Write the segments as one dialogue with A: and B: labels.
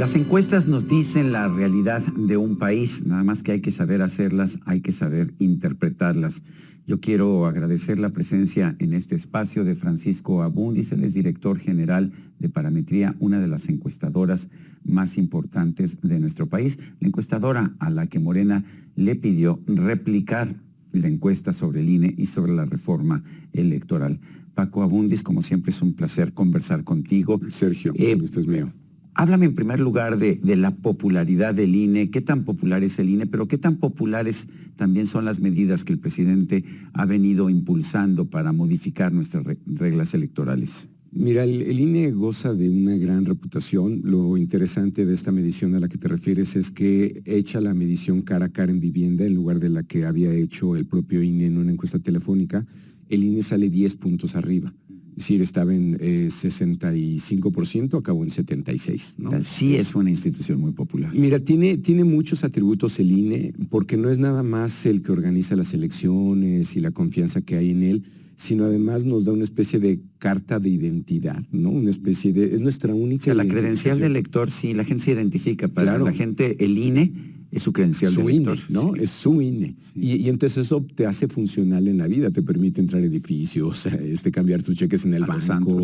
A: Las encuestas nos dicen la realidad de un país, nada más que hay que saber hacerlas, hay que saber interpretarlas. Yo quiero agradecer la presencia en este espacio de Francisco Abundis, él es director general de Parametría, una de las encuestadoras más importantes de nuestro país, la encuestadora a la que Morena le pidió replicar la encuesta sobre el INE y sobre la reforma electoral. Paco Abundis, como siempre es un placer conversar contigo.
B: Sergio, esto es mío.
A: Háblame en primer lugar de la popularidad del INE, qué tan popular es el INE, pero qué tan populares también son las medidas que el presidente ha venido impulsando para modificar nuestras reglas electorales.
B: Mira, el INE goza de una gran reputación. Lo interesante de esta medición a la que te refieres es que echa la medición cara a cara en vivienda en lugar de la que había hecho el propio INE en una encuesta telefónica. El INE sale 10 puntos arriba. Es decir, estaba en 65%, acabó en 76%, ¿no?
A: O sea, sí es una institución muy popular.
B: Mira, tiene muchos atributos el INE, porque no es nada más el que organiza las elecciones y la confianza que hay en él, sino además nos da una especie de carta de identidad, ¿no? Una especie de... Es nuestra única...
A: O sea, la credencial del elector, sí, la gente se identifica. Para
B: claro.
A: La gente, el INE es su credencial
B: su
A: del elector.
B: INE, ¿no? Sí. Es su INE. Sí. Y entonces eso te hace funcional en la vida, te permite entrar a edificios, cambiar tus cheques en el banco,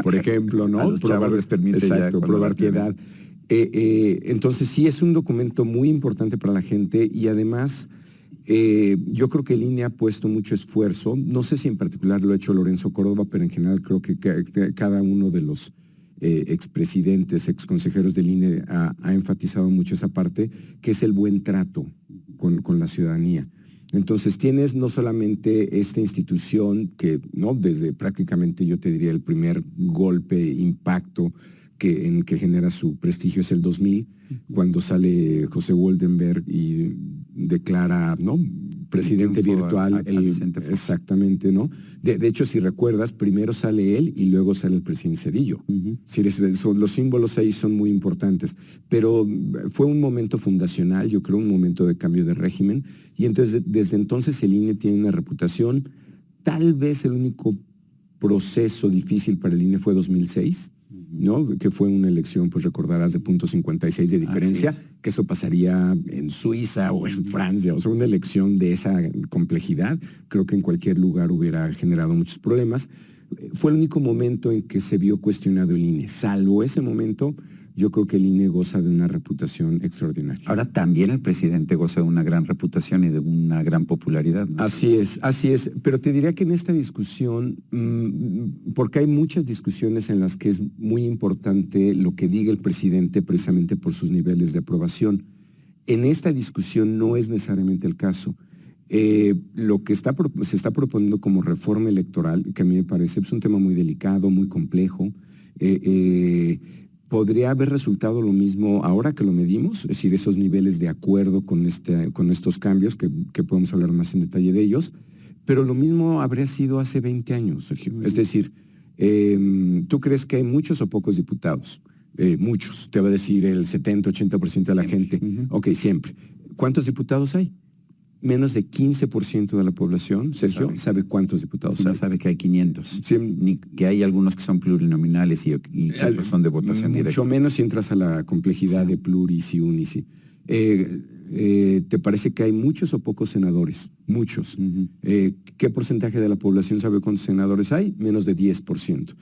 B: por ejemplo, ¿no?
A: A los chavos les permite
B: exacto,
A: ya
B: probar tu edad. Entonces sí es un documento muy importante para la gente y además... yo creo que el INE ha puesto mucho esfuerzo, no sé si en particular lo ha hecho Lorenzo Córdoba, pero en general creo que cada uno de los expresidentes, exconsejeros del INE ha enfatizado mucho esa parte, que es el buen trato con la ciudadanía. Entonces tienes no solamente esta institución que, ¿no? Desde prácticamente yo te diría el primer golpe, impacto en que genera su prestigio es el 2000, cuando sale José Woldenberg y declara, ¿no? Presidente virtual. Exactamente, ¿no? De hecho, si recuerdas, primero sale él y luego sale el presidente Zedillo. Los símbolos ahí son muy importantes. Pero fue un momento fundacional, yo creo, un momento de cambio de régimen. Y entonces, desde entonces el INE tiene una reputación. Tal vez el único proceso difícil para el INE fue 2006. ¿No? Que fue una elección, pues recordarás, de .56 de diferencia, que eso pasaría en Suiza o en Francia, o sea, una elección de esa complejidad, creo que en cualquier lugar hubiera generado muchos problemas. Fue el único momento en que se vio cuestionado el INE. Salvo ese momento, yo creo que el INE goza de una reputación extraordinaria.
A: Ahora también el presidente goza de una gran reputación y de una gran popularidad, ¿no?
B: Así es. Pero te diría que en esta discusión, porque hay muchas discusiones en las que es muy importante lo que diga el presidente precisamente por sus niveles de aprobación. En esta discusión no es necesariamente el caso. Lo que se está proponiendo como reforma electoral, que a mí me parece es un tema muy delicado, muy complejo, podría haber resultado lo mismo ahora que lo medimos, es decir, esos niveles de acuerdo con estos cambios, que podemos hablar más en detalle de ellos, pero lo mismo habría sido hace 20 años, Sergio. Es decir, ¿tú crees que hay muchos o pocos diputados? Muchos, te va a decir el 70-80% de la gente. Ok, siempre. ¿Cuántos diputados hay? Menos de 15% de la población, Sergio, sabe cuántos diputados hay.
A: No sabe que hay 500, ni que hay algunos que son plurinominales y que son de votación directa.
B: Mucho menos si entras a la complejidad de pluris y unis. ¿Te parece que hay muchos o pocos senadores? Muchos. ¿Qué porcentaje de la población sabe cuántos senadores hay? Menos de 10%.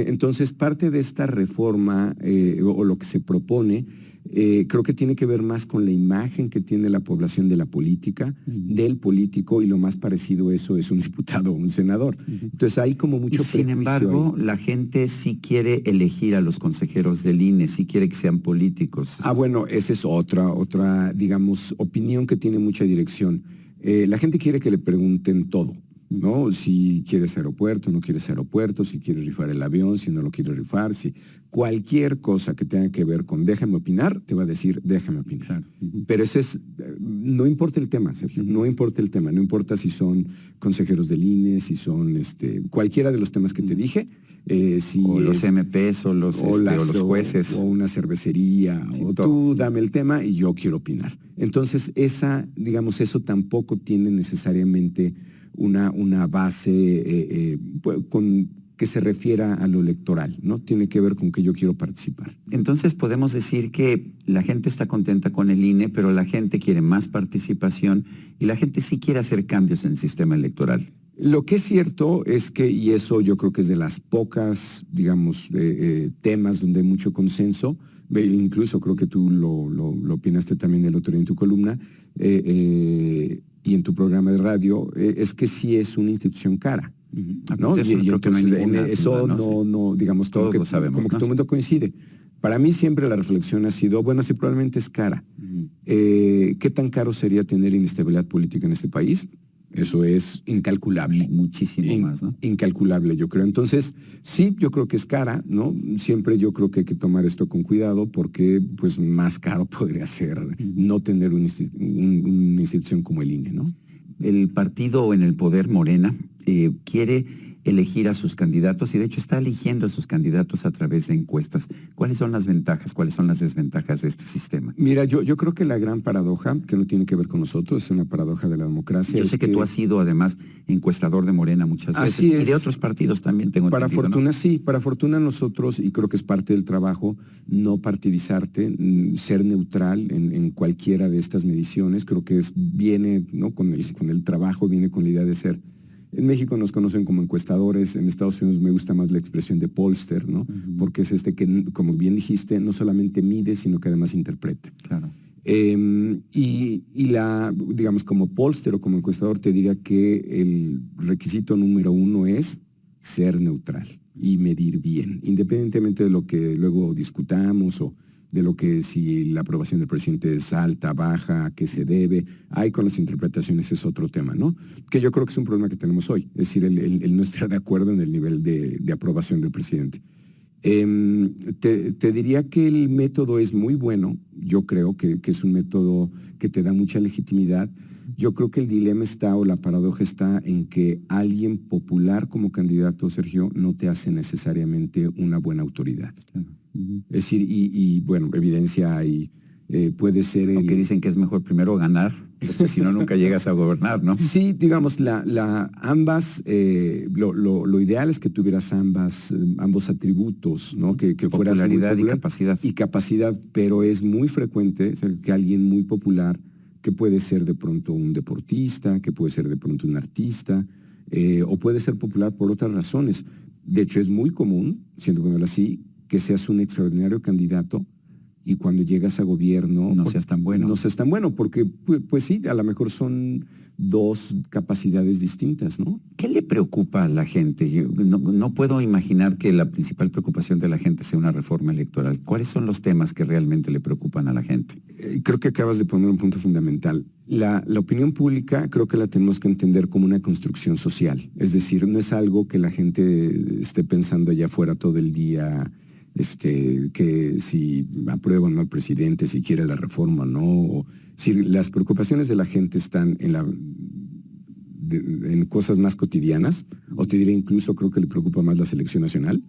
B: Entonces, parte de esta reforma o lo que se propone creo que tiene que ver más con la imagen que tiene la población de la política, del político, y lo más parecido a eso es un diputado o un senador. Entonces hay como mucho prejuicio.
A: Sin embargo,
B: ahí.
A: La gente sí quiere elegir a los consejeros del INE, sí quiere que sean políticos.
B: Bueno, esa es otra, digamos, opinión que tiene mucha dirección. La gente quiere que le pregunten todo, ¿no? Si quieres aeropuerto, no quieres aeropuerto, si quieres rifar el avión, si no lo quieres rifar, si cualquier cosa que tenga que ver con déjame opinar, te va a decir déjame opinar. Claro. Pero no importa el tema, Sergio, no importa el tema, no importa si son consejeros del INE, si son cualquiera de los temas que te dije,
A: o los MPs o los jueces.
B: O una cervecería, o tú dame el tema y yo quiero opinar. Entonces eso tampoco tiene necesariamente una base con que se refiera a lo electoral, ¿no? Tiene que ver con que yo quiero participar.
A: Entonces podemos decir que la gente está contenta con el INE, pero la gente quiere más participación y la gente sí quiere hacer cambios en el sistema electoral.
B: Lo que es cierto es que, y eso yo creo que es de las pocas, digamos, temas donde hay mucho consenso, incluso creo que tú lo opinaste también el otro día en tu columna y en tu programa de radio, es que sí es una institución cara. ¿No?
A: Eso
B: y entonces
A: no
B: en eso
A: duda,
B: no, digamos,
A: todos lo sabemos,
B: como que todo el mundo coincide. Para mí siempre la reflexión ha sido, bueno, si probablemente es cara, ¿qué tan caro sería tener inestabilidad política en este país? Eso es incalculable.
A: Muchísimo más, ¿no?
B: Incalculable, yo creo. Entonces, sí, yo creo que es cara, ¿no? Siempre yo creo que hay que tomar esto con cuidado porque, pues, más caro podría ser no tener una institución como el INE, ¿no?
A: El partido en el poder, Morena, quiere elegir a sus candidatos y de hecho está eligiendo a sus candidatos a través de encuestas. ¿Cuáles son las ventajas, cuáles son las desventajas de este sistema?
B: Mira, yo creo que la gran paradoja, que no tiene que ver con nosotros, es una paradoja de la democracia.
A: Yo sé que tú has sido además encuestador de Morena muchas veces y de otros partidos también tengo
B: para
A: entendido,
B: fortuna,
A: ¿no?
B: Sí, para fortuna nosotros, y creo que es parte del trabajo, no partidizarte, ser neutral en cualquiera de estas mediciones, creo que viene, ¿no? con el trabajo, viene con la idea de ser. En México nos conocen como encuestadores, en Estados Unidos me gusta más la expresión de pollster, ¿no? Porque es que, como bien dijiste, no solamente mide, sino que además interpreta.
A: Claro.
B: Digamos, como pollster o como encuestador, te diría que el requisito número uno es ser neutral y medir bien, independientemente de lo que luego discutamos o de lo que si la aprobación del presidente es alta, baja, a qué se debe. Ahí con las interpretaciones es otro tema, ¿no? Que yo creo que es un problema que tenemos hoy, es decir, el no estar de acuerdo en el nivel de aprobación del presidente. Te diría que el método es muy bueno, yo creo que es un método que te da mucha legitimidad. Yo creo que el dilema está o la paradoja está en que alguien popular como candidato, Sergio, no te hace necesariamente una buena autoridad. Es decir, y bueno, evidencia hay, puede ser
A: que dicen que es mejor primero ganar, porque si no nunca llegas a gobernar, ¿no?
B: Sí, digamos, ambas, lo ideal es que tuvieras ambos atributos, ¿no? Que fueras muy
A: popularidad
B: popular
A: y capacidad.
B: Y capacidad, pero es muy frecuente que alguien muy popular, que puede ser de pronto un deportista, que puede ser de pronto un artista, o puede ser popular por otras razones. De hecho, es muy común, siendo que así, que seas un extraordinario candidato y cuando llegas a gobierno
A: no seas tan bueno.
B: No seas tan bueno, porque pues sí, a lo mejor son dos capacidades distintas, ¿no?
A: ¿Qué le preocupa a la gente? Yo no puedo imaginar que la principal preocupación de la gente sea una reforma electoral. ¿Cuáles son los temas que realmente le preocupan a la gente?
B: Creo que acabas de poner un punto fundamental. La opinión pública creo que la tenemos que entender como una construcción social. Es decir, no es algo que la gente esté pensando allá afuera todo el día, que si aprueba o no al presidente, si quiere la reforma o no. Si las preocupaciones de la gente están en cosas más cotidianas, o te diré incluso creo que le preocupa más la selección nacional,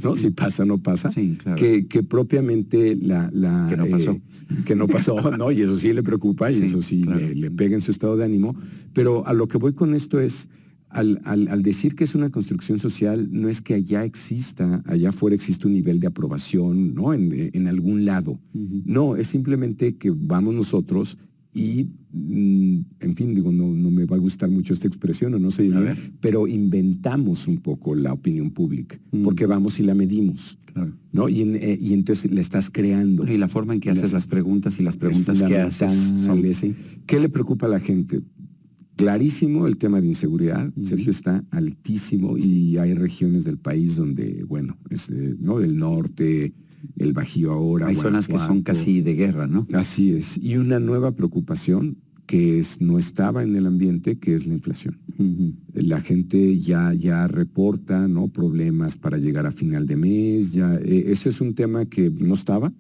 B: ¿no? Si pasa o no pasa,
A: sí, claro.
B: que propiamente
A: que no pasó.
B: Que no pasó, ¿no? Y eso sí le preocupa y sí, eso sí, claro, le pega en su estado de ánimo. Pero a lo que voy con esto es, al decir que es una construcción social, no es que allá afuera existe un nivel de aprobación, ¿no? En algún lado. No, es simplemente que vamos nosotros y, en fin, digo, no me va a gustar mucho esta expresión, o no sé bien, pero inventamos un poco la opinión pública, porque vamos y la medimos, claro, ¿no? Y entonces la estás creando.
A: Y la forma en que haces las preguntas y las preguntas que haces son...
B: ¿Qué le preocupa a la gente? Clarísimo el tema de inseguridad, Sergio, está altísimo y hay regiones del país donde, bueno, ¿no? El norte, el Bajío ahora.
A: Hay zonas que son casi de guerra, ¿no?
B: Así es. Y una nueva preocupación que no estaba en el ambiente, que es la inflación. La gente ya reporta, ¿no? Problemas para llegar a final de mes. Ese es un tema que no estaba,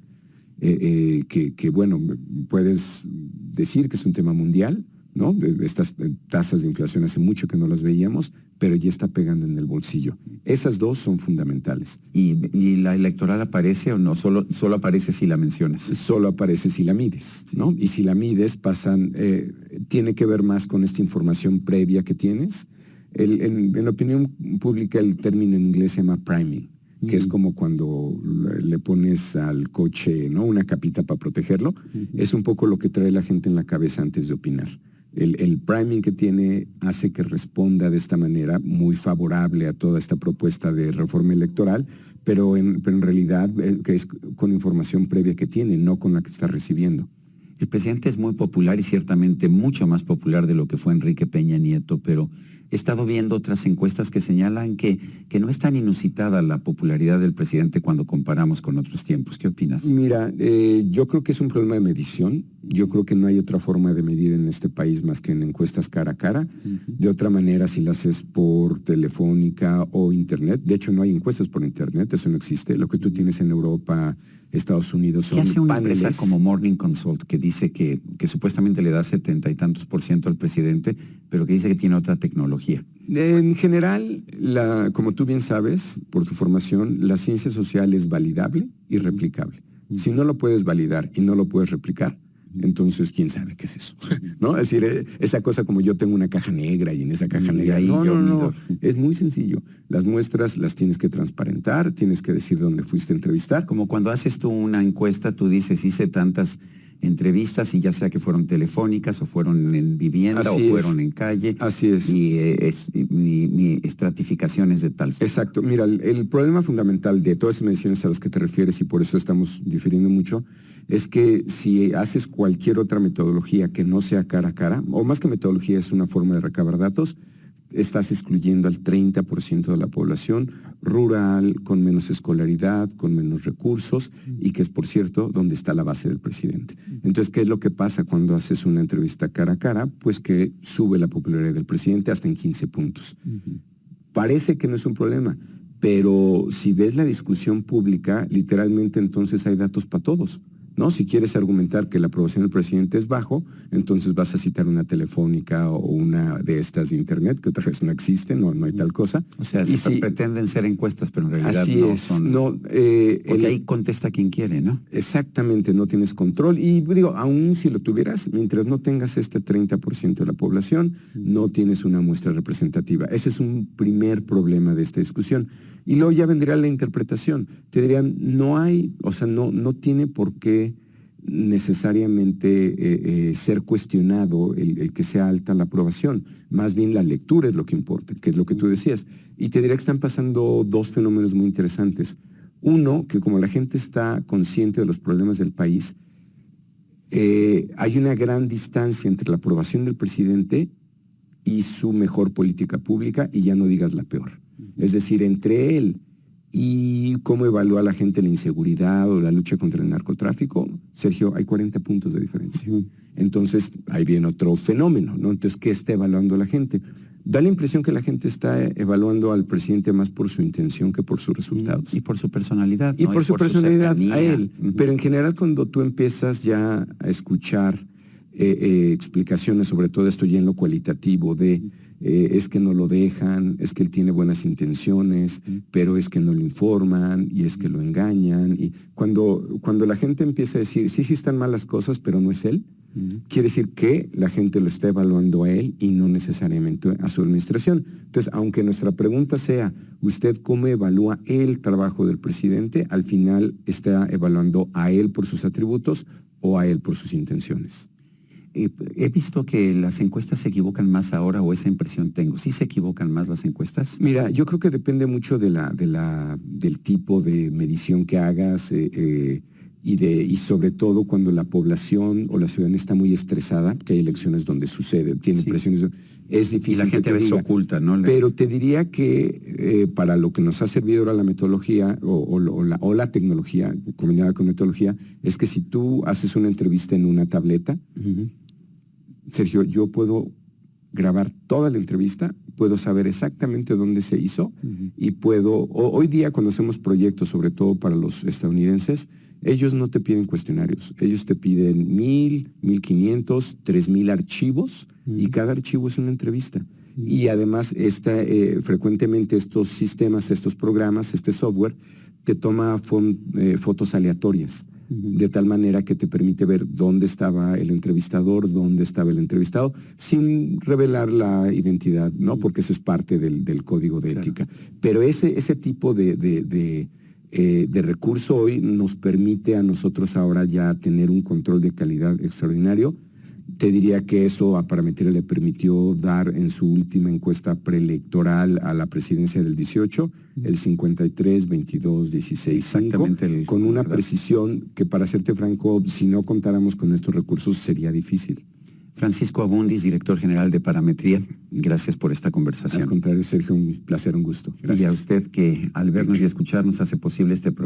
B: que bueno, puedes decir que es un tema mundial, ¿no? Estas tasas de inflación hace mucho que no las veíamos, pero ya está pegando en el bolsillo. Esas dos son fundamentales.
A: ¿Y la electoral aparece o no? Solo aparece si la mencionas.
B: Solo aparece si la mides, ¿no? Y si la mides, tiene que ver más con esta información previa que tienes, En la opinión pública el término en inglés se llama priming, que es como cuando le pones al coche, ¿no?, una capita para protegerlo. Es un poco lo que trae la gente en la cabeza antes de opinar. El priming que tiene hace que responda de esta manera muy favorable a toda esta propuesta de reforma electoral, pero en realidad que es con información previa que tiene, no con la que está recibiendo.
A: El presidente es muy popular y ciertamente mucho más popular de lo que fue Enrique Peña Nieto, pero he estado viendo otras encuestas que señalan que no es tan inusitada la popularidad del presidente cuando comparamos con otros tiempos. ¿Qué opinas?
B: Mira, yo creo que es un problema de medición. Yo creo que no hay otra forma de medir en este país más que en encuestas cara a cara. De otra manera, si las haces por telefónica o internet. De hecho, no hay encuestas por internet, eso no existe. Lo que tú tienes en Europa, Estados Unidos son
A: ¿Qué hace una
B: paneles.
A: empresa como Morning Consult que dice que supuestamente le da 70 y tantos % al presidente, pero que dice que tiene otra tecnología?
B: En general, como tú bien sabes, por tu formación, la ciencia social es validable y replicable. Si no lo puedes validar y no lo puedes replicar, entonces quién sabe qué es eso, ¿no? Es decir, esa cosa como yo tengo una caja negra y en esa caja negra, no,
A: sí.
B: es muy sencillo. Las muestras las tienes que transparentar, tienes que decir dónde fuiste a entrevistar.
A: Como cuando haces tú una encuesta, tú dices, hice tantas entrevistas y ya sea que fueron telefónicas o fueron en vivienda
B: Así
A: o fueron
B: es.
A: en calle.
B: Así es.
A: Ni estratificaciones de tal forma.
B: Exacto. Mira, el problema fundamental de todas esas menciones a las que te refieres, y por eso estamos difiriendo mucho, es que si haces cualquier otra metodología que no sea cara a cara, o más que metodología es una forma de recabar datos, estás excluyendo al 30% de la población rural, con menos escolaridad, con menos recursos, y que es, por cierto, donde está la base del presidente. Entonces, ¿qué es lo que pasa cuando haces una entrevista cara a cara? Pues que sube la popularidad del presidente hasta en 15 puntos. Parece que no es un problema, pero si ves la discusión pública, literalmente entonces hay datos para todos, ¿no? Si quieres argumentar que la aprobación del presidente es bajo, entonces vas a citar una telefónica o una de estas de internet, que otra vez no existe, no hay tal cosa.
A: O sea, pretenden ser encuestas, pero en realidad
B: así
A: no
B: es,
A: son.
B: No,
A: porque ahí contesta quien quiere, ¿no?
B: Exactamente, no tienes control. Y digo, aún si lo tuvieras, mientras no tengas este 30% de la población, no tienes una muestra representativa. Ese es un primer problema de esta discusión. Y luego ya vendría la interpretación. Te dirían, no tiene por qué necesariamente ser cuestionado el que sea alta la aprobación. Más bien la lectura es lo que importa, que es lo que tú decías. Y te diría que están pasando dos fenómenos muy interesantes. Uno, que como la gente está consciente de los problemas del país, hay una gran distancia entre la aprobación del presidente y su mejor política pública, y ya no digas la peor. Es decir, entre él y cómo evalúa la gente la inseguridad o la lucha contra el narcotráfico, Sergio, hay 40 puntos de diferencia. Entonces, ahí viene otro fenómeno, ¿no? Entonces, ¿qué está evaluando la gente? Da la impresión que la gente está evaluando al presidente más por su intención que por sus resultados.
A: Y por su personalidad, ¿no?
B: Y por su personalidad
A: cercanía
B: a él. Pero en general, cuando tú empiezas ya a escuchar explicaciones sobre todo esto ya en lo cualitativo de es que no lo dejan, es que él tiene buenas intenciones, pero es que no lo informan y es que lo engañan. Y cuando la gente empieza a decir, sí están mal las cosas, pero no es él, quiere decir que la gente lo está evaluando a él y no necesariamente a su administración. Entonces, aunque nuestra pregunta sea, ¿usted cómo evalúa el trabajo del presidente? Al final está evaluando a él por sus atributos o a él por sus intenciones.
A: He visto que las encuestas se equivocan más ahora, o esa impresión tengo. ¿Sí se equivocan más las encuestas?
B: Mira, yo creo que depende mucho del tipo de medición que hagas y sobre todo cuando la población o la ciudadanía está muy estresada, que hay elecciones donde sucede, tiene presiones, es difícil.
A: Y la gente a veces oculta, ¿no?
B: Pero te diría que para lo que nos ha servido ahora la metodología o la tecnología combinada con metodología, es que si tú haces una entrevista en una tableta, Sergio, yo puedo grabar toda la entrevista, puedo saber exactamente dónde se hizo y hoy día cuando hacemos proyectos, sobre todo para los estadounidenses, ellos no te piden cuestionarios, ellos te piden 1,000, 1,500, 3,000 archivos y cada archivo es una entrevista. Y además frecuentemente estos sistemas, estos programas, este software, te toma fotos aleatorias. de tal manera que te permite ver dónde estaba el entrevistador, dónde estaba el entrevistado, sin revelar la identidad, ¿no? Porque eso es parte del código de ética. Pero ese tipo de recurso hoy nos permite a nosotros ahora ya tener un control de calidad extraordinario. Te diría que eso a Parametría le permitió dar en su última encuesta preelectoral a la presidencia del 18, el 53, 22, 16, 5, con una precisión que, para serte franco, si no contáramos con estos recursos sería difícil.
A: Francisco Abundis, director general de Parametría, gracias por esta conversación.
B: Al contrario, Sergio, un placer, un gusto. Gracias.
A: Y a usted que al vernos y escucharnos hace posible este programa.